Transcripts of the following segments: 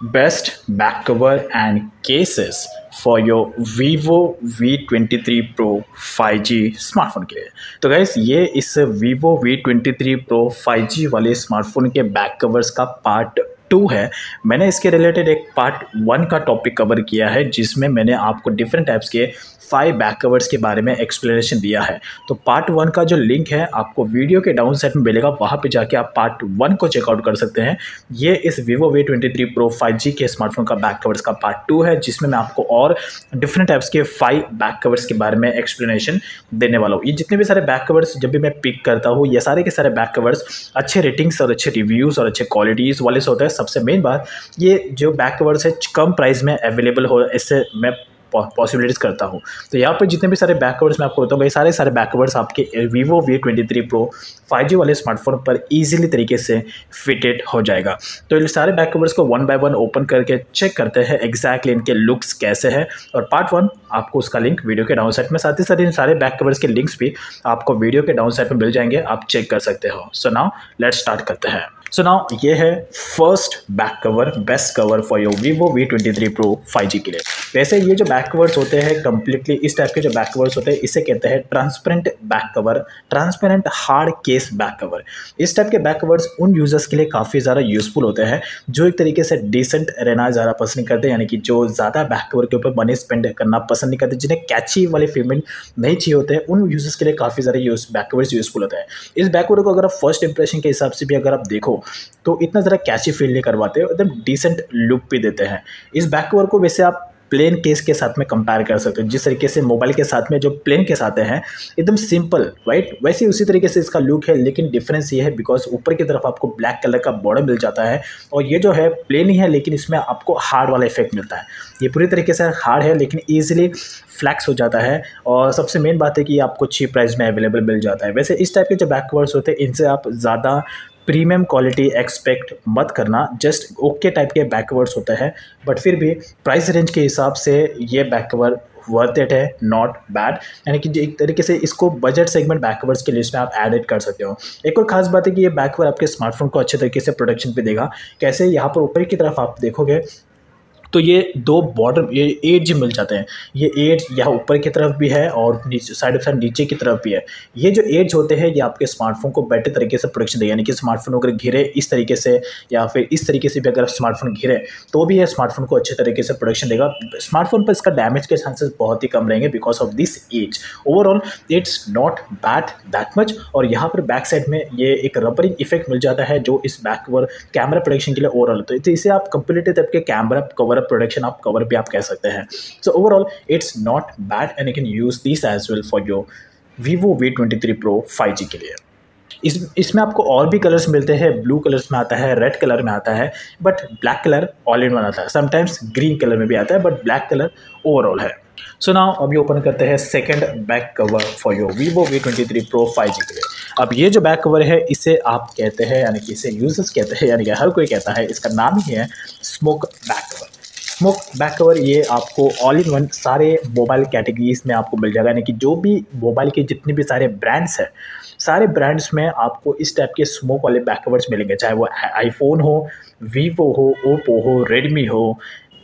Best back cover and cases for your Vivo V23 Pro 5G smartphone के लिए। तो guys ये इस Vivo V23 Pro 5G वाले स्मार्टफोन के बैक कवर्स का पार्ट 2 है। मैंने इसके रिलेटेड एक पार्ट 1 का टॉपिक कवर किया है जिसमें मैंने आपको डिफरेंट टाइप्स के 5 बैक कवर्स के बारे में एक्सप्लेनेशन दिया है। तो पार्ट 1 का जो लिंक है आपको वीडियो के डाउन साइड में मिलेगा, वहाँ पे जाके आप पार्ट 1 को चेकआउट कर सकते हैं। ये इस Vivo V23 Pro 5G के स्मार्टफोन का बैक कवर्स का पार्ट 2 है जिसमें मैं आपको और डिफरेंट टाइप्स के 5 बैक कवर्स के बारे में एक्सप्लेनेशन देने वाला हूँ। ये जितने भी सारे बैक कवर्स जब भी मैं पिक करता हूँ, ये सारे के सारे बैक कवर्स अच्छे रेटिंग्स और अच्छे रिव्यूज़ और अच्छे क्वालिटीज़ वाले से होते हैं। सबसे मेन बात, ये जो बैक कवर्स है कम प्राइस में अवेलेबल हो, इससे मैं पॉसिबिलिटीज़ करता हूँ। तो यहाँ पर जितने भी सारे बैक कवर्स मैं आपको बताऊँगा, ये सारे सारे बैक कवर्स आपके Vivo V23 Pro 5G वाले स्मार्टफोन पर ईजिली तरीके से फिटेड हो जाएगा। तो इन सारे बैक कवर्स को 1 बाय 1 ओपन करके चेक करते हैं एग्जैक्टली इनके लुक्स कैसे हैं। और पार्ट 1 आपको उसका लिंक वीडियो के डाउन साइड में, साथ ही साथ इन सारे बैक कवर्स के लिंक्स भी आपको वीडियो के डाउन साइड में मिल जाएंगे, आप चेक कर सकते हो। सो नाउ लेट्स स्टार्ट करते हैं। सो नाउ ये है first back cover, best cover for your Vivo V23 Pro 5G के लिए। वैसे ये जो बैक कवर्स होते हैं कम्प्लीटली इस टाइप के जो बैक कवर्स होते हैं इसे कहते हैं transparent back cover, transparent hard case back cover. इस टाइप के बैक कवर्स उन यूजर्स के लिए काफ़ी ज़्यादा यूजफुल होते हैं जो एक तरीके से डिसेंट रहना ज़्यादा पसंद नहीं करते, यानी कि जो ज़्यादा बैक कवर के ऊपर मनी स्पेंड करना पसंद नहीं करते, जिन्हें कैची वाले फीमेल नहीं चाहिए होते हैं, उन यूजर्स के लिए काफ़ी ज़्यादा बैक कवर्स यूजफुल होते हैं। इस बैक कवर को अगर आप फर्स्ट इंप्रेशन के हिसाब से भी अगर आप देखो तो इतना ज़रा कैची फील नहीं करवाते, एकदम डिसेंट लुक भी देते हैं। इस बैक कवर को वैसे आप प्लेन केस के साथ में कंपेयर कर सकते हो, जिस तरीके से मोबाइल के साथ में जो प्लेन केस आते हैं एकदम सिंपल राइट, वैसे उसी तरीके से इसका लुक है। लेकिन डिफरेंस ये है बिकॉज ऊपर की तरफ आपको ब्लैक कलर का बॉर्डर मिल जाता है और ये जो है प्लेन ही है लेकिन इसमें आपको हार्ड वाला इफेक्ट मिलता है। ये पूरी तरीके से हार्ड है लेकिन ईजिली फ्लैक्स हो जाता है और सबसे मेन बात है कि आपको चीप प्राइस में अवेलेबल मिल जाता है। वैसे इस टाइप के जो बैक कवर्स होते हैं इनसे आप ज़्यादा प्रीमियम क्वालिटी एक्सपेक्ट मत करना, जस्ट ओके टाइप के बैक कवर्स होते हैं, बट फिर भी प्राइस रेंज के हिसाब से ये बैक कवर वर्थ इट है, नॉट बैड। यानी कि एक तरीके से इसको बजट सेगमेंट बैक कवर्स के लिस्ट में आप एडिट कर सकते हो। एक और खास बात है कि ये बैक कवर आपके स्मार्टफोन को अच्छे तरीके से प्रोटेक्शन पे देगा। कैसे, यहाँ पर ऊपर की तरफ आप देखोगे तो ये दो बॉर्डर, ये एज मिल जाते हैं। ये एज यहाँ ऊपर की तरफ भी है और नीचे साइड बाई साइड नीचे की तरफ भी है। ये जो एज होते हैं ये आपके स्मार्टफोन को बेटर तरीके से प्रोटेक्शन देगा, यानी कि स्मार्टफोन अगर घिरे इस तरीके से या फिर इस तरीके से भी अगर स्मार्टफोन घिरे तो भी ये स्मार्टफोन को अच्छे तरीके से प्रोटेक्शन देगा। स्मार्टफोन पर इसका डैमेज के चांसेस बहुत ही कम रहेंगे because of this edge. Overall it's not bad that much. और यहाँ पर बैक साइड में ये एक रबरिंग इफेक्ट मिल जाता है जो इस बैक कवर कैमरा प्रोटेक्शन के लिए ओवरऑल, तो इसे आप कंप्लीट टाइप के कैमरा कवर प्रोटेक्शन आप कवर भी आप कह सकते हैं। So overall it's not bad and you can use this as well for your Vivo V23 Pro 5G के लिए। इसमें आपको और भी कलर्स मिलते हैं, ब्लू कलर्स में आता है, रेड कलर में आता है, but black colour all in one आता है। समटाइम्स ग्रीन कलर में भी आता है बट ब्लैक कलर ओवरऑल है। सो नाउ अभी ओपन करते हैं second back cover for your Vivo V23 Pro 5G के लिए। अब ये जो बैक कवर है इसे आप कहते हैं, यानी कि इसे यूजर्स कहते हैं, यानी कि हर कोई कहता है, इसका नाम ही है smoke back cover. Smoke back cover ये आपको ऑल इन वन सारे मोबाइल कैटेगरीज में आपको मिल जाएगा, यानी कि जो भी मोबाइल के जितने भी सारे ब्रांड्स हैं सारे ब्रांड्स में आपको इस टाइप के स्मोक वाले बैक कवर्स मिलेंगे, चाहे वो आईफोन हो, वीवो हो, ओप्पो हो, रेडमी हो,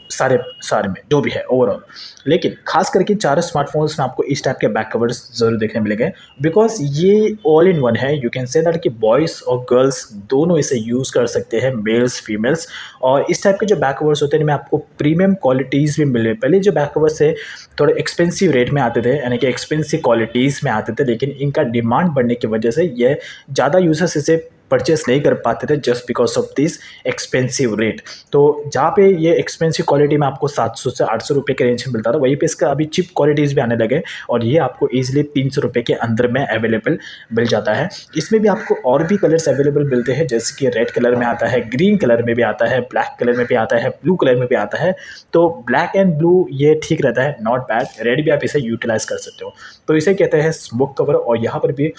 सारे में जो भी है ओवरऑल। लेकिन खास करके चारों स्मार्टफोन्स में आपको इस टाइप के बैक कवर्स जरूर देखने मिलेंगे बिकॉज ये ऑल इन वन है। यू कैन से दैट कि बॉयज़ और गर्ल्स दोनों इसे यूज़ कर सकते हैं, मेल्स फीमेल्स। और इस टाइप के जो बैक कवर्स होते हैं इनमें आपको प्रीमियम क्वालिटीज़ भी मिले। पहले जो बैक कवर्स है थोड़े एक्सपेंसिव रेट में आते थे, यानी कि एक्सपेंसिव क्वालिटीज़ में आते थे, लेकिन इनका डिमांड बढ़ने की वजह से ये ज़्यादा यूजर्स इसे परचेस नहीं कर पाते थे just because of this expensive rate. तो जहाँ पे ये एक्सपेंसिव क्वालिटी में आपको 700 से 800 रुपये के रेंज में मिलता था, वहीं पे इसका अभी चिप क्वालिटीज़ भी आने लगे और ये आपको ईजिली 300 रुपये के अंदर में अवेलेबल मिल जाता है। इसमें भी आपको और भी कलर्स अवेलेबल मिलते हैं, जैसे कि रेड कलर में आता है, ग्रीन कलर में भी आता है, ब्लैक कलर में भी आता है, ब्लू कलर में भी आता है। तो ब्लैक एंड ब्लू ये ठीक रहता है, नॉट बैड। रेड भी आप इसे यूटिलाइज कर सकते हो। तो इसे कहते हैं स्मोक कवर। और यहाँ पर भी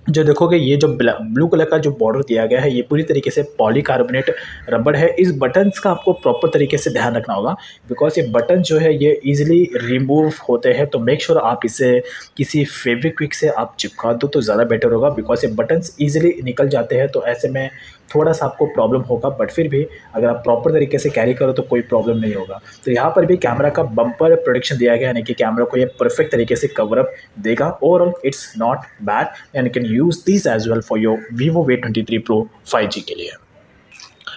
जो देखोगे ये जो ब्लू कलर का जो बॉर्डर दिया गया है ये पूरी तरीके से पॉलीकार्बोनेट रबर है। इस बटन्स का आपको प्रॉपर तरीके से ध्यान रखना होगा, बिकॉज ये बटन जो है ये इजीली रिमूव होते हैं। तो मेक श्योर आप इसे किसी फेविक्विक से आप चिपका दो तो ज़्यादा बेटर होगा, बिकॉज ये बटन्स ईजिली निकल जाते हैं। तो ऐसे में थोड़ा सा आपको प्रॉब्लम होगा, बट फिर भी अगर आप प्रॉपर तरीके से कैरी करो तो कोई प्रॉब्लम नहीं होगा। तो यहाँ पर भी कैमरा का बम्पर प्रोटेक्शन दिया गया है, यानी कि कैमरा को ये परफेक्ट तरीके से कवरअप देगा। Overall it's not bad and you can use this as well for your Vivo V23 Pro 5G के लिए।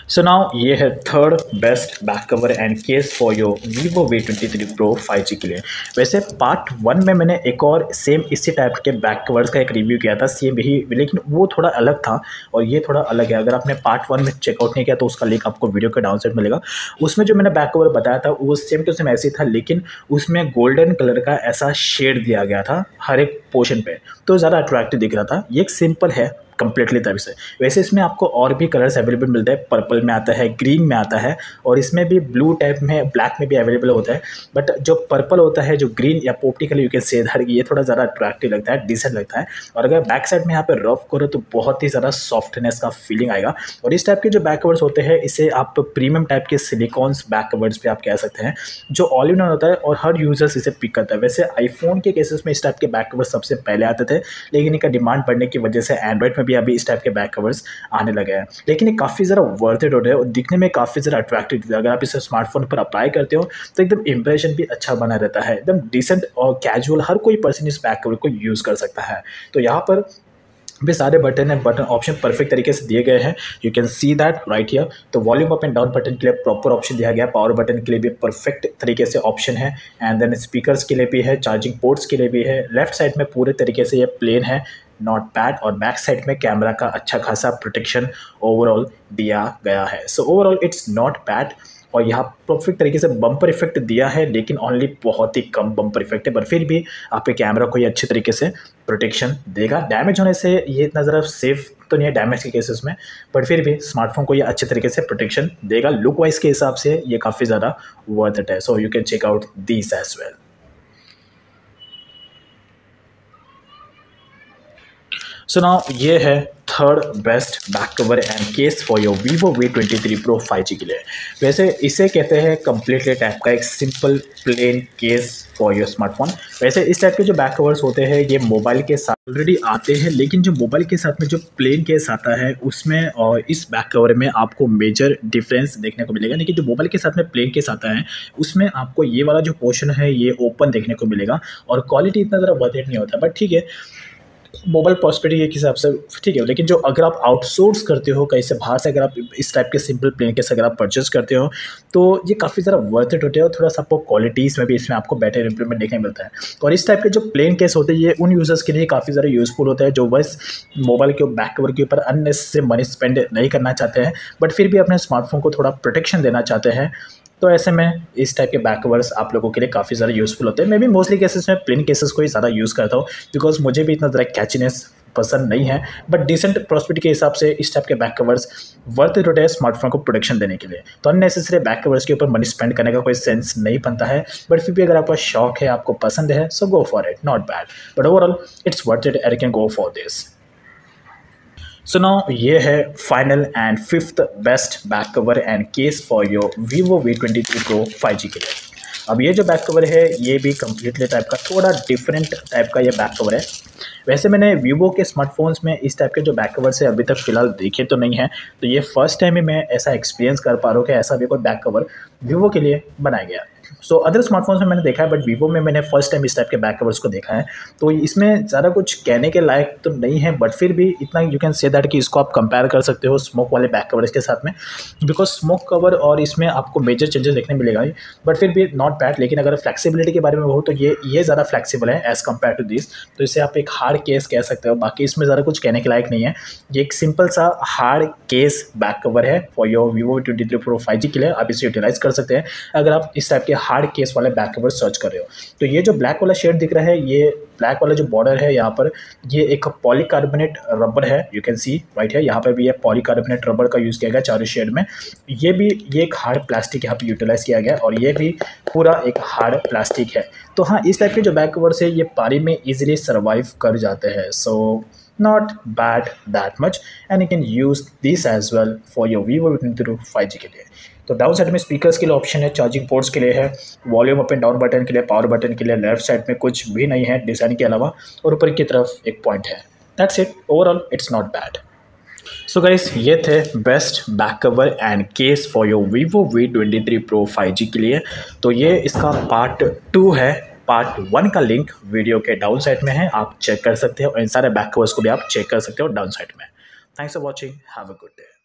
सो नाउ ये है third best back cover and case for your Vivo V23 Pro 5G के लिए। वैसे part 1 में मैंने एक और सेम इसी टाइप के बैक कवर्स का एक रिव्यू किया था, सेम यही, लेकिन वो थोड़ा अलग था और ये थोड़ा अलग है। अगर आपने पार्ट 1 में चेकआउट नहीं किया तो उसका लिंक आपको वीडियो के डाउन साइड मिलेगा। उसमें जो मैंने बैक कवर बताया था वो सेम टू सेम ऐसे ही था, लेकिन उसमें गोल्डन कलर का ऐसा शेड दिया गया था हर एक पोर्शन पे, तो ज़्यादा अट्रैक्टिव दिख रहा था। ये एक सिंपल है कंप्लीटली तरफ से। वैसे इसमें आपको और भी कलर्स अवेलेबल मिलते हैं, पर्पल में आता है, ग्रीन में आता है और इसमें भी ब्लू टाइप में, ब्लैक में भी अवेलेबल होता है। बट जो पर्पल होता है, जो ग्रीन या पोपटी colour you can say that, ये थोड़ा ज़्यादा अट्रैक्टिव लगता है, डिसेंट लगता है। और अगर बैक साइड में यहाँ पे रफ करो तो बहुत ही ज़्यादा सॉफ्टनेस का फीलिंग आएगा। और इस टाइप के जो बैक कवर्स होते हैं इसे आप प्रीमियम टाइप के सिलिकॉन्स बैक कवर्स पे आप कह सकते हैं, जो ऑल इन वन होता है और हर यूजर्स इसे पिक करता है। वैसे आईफोन के केसेस में इस टाइप के बैक कवर्स सबसे पहले आते थे, लेकिन इनका डिमांड बढ़ने की वजह से एंड्रॉइड में भी अभी इस टाइप के बैक कवर्स आने लगे हैं। लेकिन ये काफ़ी ज़्यादा वर्थ इट होता है और दिखने में काफ़ी ज़्यादा अट्रैक्टिव। अगर आप इसे स्मार्टफोन पर अप्लाई करते हो तो एकदम इंप्रेशन भी अच्छा बना रहता है, एकदम डिसेंट और कैजुअल, हर कोई पर्सन इस बैक कवर को यूज़ कर सकता है। तो यहाँ पर भी सारे button and button option perfect तरीके से दिए गए हैं, you can see that right here. तो volume up and down button के लिए प्रॉपर ऑप्शन दिया गया, पावर बटन के लिए भी परफेक्ट तरीके से ऑप्शन है, एंड देन स्पीकर्स के लिए भी है, चार्जिंग पोर्ट्स के लिए भी है। लेफ्ट साइड में पूरे तरीके से ये प्लेन है, नॉट बैड। और बैक साइड में कैमरा का अच्छा खासा प्रोटेक्शन ओवरऑल दिया गया है। सो ओवरऑल इट्स नॉट बैड। और यहाँ परफेक्ट तरीके से बम्पर इफेक्ट दिया है, लेकिन ओनली बहुत ही कम बम्पर इफेक्ट है, पर फिर भी आपके कैमरा को ये अच्छे तरीके से प्रोटेक्शन देगा। डैमेज होने से ये इतना ज़रा सेफ तो नहीं है डैमेज के केसेस में, बट फिर भी स्मार्टफोन को ये अच्छे तरीके से प्रोटेक्शन देगा। लुक वाइज के हिसाब से ये काफ़ी ज़्यादा वर्थ इट है। So you can check out this as well. So now ये है third best back cover and case for your Vivo V23 Pro 5G के लिए। वैसे इसे कहते हैं कम्प्लीटली टाइप का एक simple plain case for your smartphone. वैसे इस टाइप के जो बैक कवर्स होते हैं ये मोबाइल के साथ ऑलरेडी आते हैं, लेकिन जो मोबाइल के साथ में जो प्लेन केस आता है उसमें और इस बैक कवर में आपको मेजर डिफरेंस देखने को मिलेगा। लेकिन जो मोबाइल के साथ में प्लेन केस आता है उसमें आपको ये वाला जो पोर्शन है ये ओपन देखने को मिलेगा और क्वालिटी इतना ज़रा वर्थ इट नहीं होता, बट ठीक है, मोबाइल पर्सपेक्टिव के हिसाब से ठीक है। लेकिन जो अगर आप आउटसोर्स करते हो कहीं से बाहर से, अगर आप इस टाइप के सिंपल प्लेन केस अगर आप परचेस करते हो तो ये काफ़ी ज़्यादा वर्थ इट होते हैं और थोड़ा सा आपको क्वालिटीज़ में भी इसमें आपको बेटर इंप्रूवमेंट देखने मिलता है। और इस टाइप के जो प्लेन केस होते हैं ये उन यूज़र्स के लिए काफ़ी ज़्यादा यूज़फुल होता है जो बस मोबाइल के बैक कवर के ऊपर अननेसेसरी मनी स्पेंड नहीं करना चाहते हैं, बट फिर भी अपने स्मार्टफोन को थोड़ा प्रोटेक्शन देना चाहते हैं। तो ऐसे में इस टाइप के बैक कवर्स आप लोगों के लिए काफ़ी ज़्यादा यूज़फुल होते हैं। मैं भी मोस्टली केसेस में प्लेन केसेस को ही ज़्यादा यूज़ करता हूँ, बिकॉज मुझे भी इतना ज़रा कैचीनेस पसंद नहीं है, बट डिसेंट प्रॉस्पेरिटी के हिसाब से इस टाइप के बैक कवर्स वर्थ इट होते हैं स्मार्टफोन को प्रोटेक्शन देने के लिए। तो अननेसेसरी बैक कवर्स के ऊपर मनी स्पेंड करने का कोई सेंस नहीं बनता है, बट फिर भी अगर आपका शौक है, आपको पसंद है, so go for it, not bad, but overall it's worth it and you can go for this. So now ये है final and fifth best back cover and case for your Vivo V23 Pro 5G के लिए। अब ये जो back cover है ये भी कम्प्लीटली टाइप का थोड़ा डिफरेंट टाइप का ये बैक कवर है। वैसे मैंने Vivo के स्मार्टफोन्स में इस टाइप के जो बैक कवर से अभी तक फ़िलहाल देखे तो नहीं है, तो ये फर्स्ट टाइम ही मैं ऐसा एक्सपीरियंस कर पा रहा हूँ कि ऐसा भी कोई बैक कवर Vivo के लिए बनाया गया। सो अदर स्मार्टफोन्स में मैंने देखा है, बट Vivo में मैंने फर्स्ट टाइम इस टाइप के बैक कवर्स को देखा है। तो इसमें ज़्यादा कुछ कहने के लायक तो नहीं है, बट फिर भी इतना यू कैन से दैट कि इसको आप कंपेयर कर सकते हो स्मोक वाले बैक कवर्स के साथ में, बिकॉज स्मोक कवर और इसमें आपको मेजर चेंजेस देखने मिलेगा ही, बट फिर भी नॉट बैड। लेकिन अगर फ्लेक्सिबिलिटी के बारे में हो तो ये ज़्यादा फ्लेक्सिबल है एज़ कम्पेयर टू दिस, तो इसे आप एक हार्ड केस कह सकते हो। बाकी इसमें ज़्यादा कुछ कहने के लायक नहीं है, ये एक सिंपल सा हार्ड केस बैक कवर है for your Vivo V23 Pro 5G के लिए। आप इसे यूटिलाइज कर सकते हैं अगर आप इस टाइप के हार्ड केस वाले बैक कवर सर्च कर रहे हो। तो ये जो ब्लैक वाला शेड दिख रहा है, ये ब्लैक वाला जो बॉर्डर है यहाँ पर, ये एक पॉलीकार्बोनेट रबर है, यू कैन सी राइट है। यहाँ पर भी ये पॉलीकार्बोनेट रबर का यूज़ किया गया चारों शेड में। ये एक हार्ड प्लास्टिक यहाँ पे यूटिलाइज किया गया और ये भी पूरा एक हार्ड प्लास्टिक है। तो हाँ, इस टाइप के जो बैक कवर्स है ये पानी में ईजिली सर्वाइव कर जाते हैं। सो not bad that much, and you can use this as well for your Vivo V23 5G के लिए। तो डाउन साइड में स्पीकर्स के लिए ऑप्शन है, चार्जिंग पोर्ट्स के लिए है, volume up and down button के लिए, पावर बटन के लिए। लेफ्ट साइड में कुछ भी नहीं है डिज़ाइन के अलावा, और ऊपर की तरफ एक पॉइंट है। That's it, overall it's not bad. So guys, ये थे best back cover and case for your Vivo V23 Pro 5G के लिए। तो ये इसका पार्ट 2 है। पार्ट 1 का लिंक वीडियो के डाउन साइड में है, आप चेक कर सकते हो। इन सारे बैक कवर्स को भी आप चेक कर सकते हो डाउन साइड में। Thanks for watching, have a good day.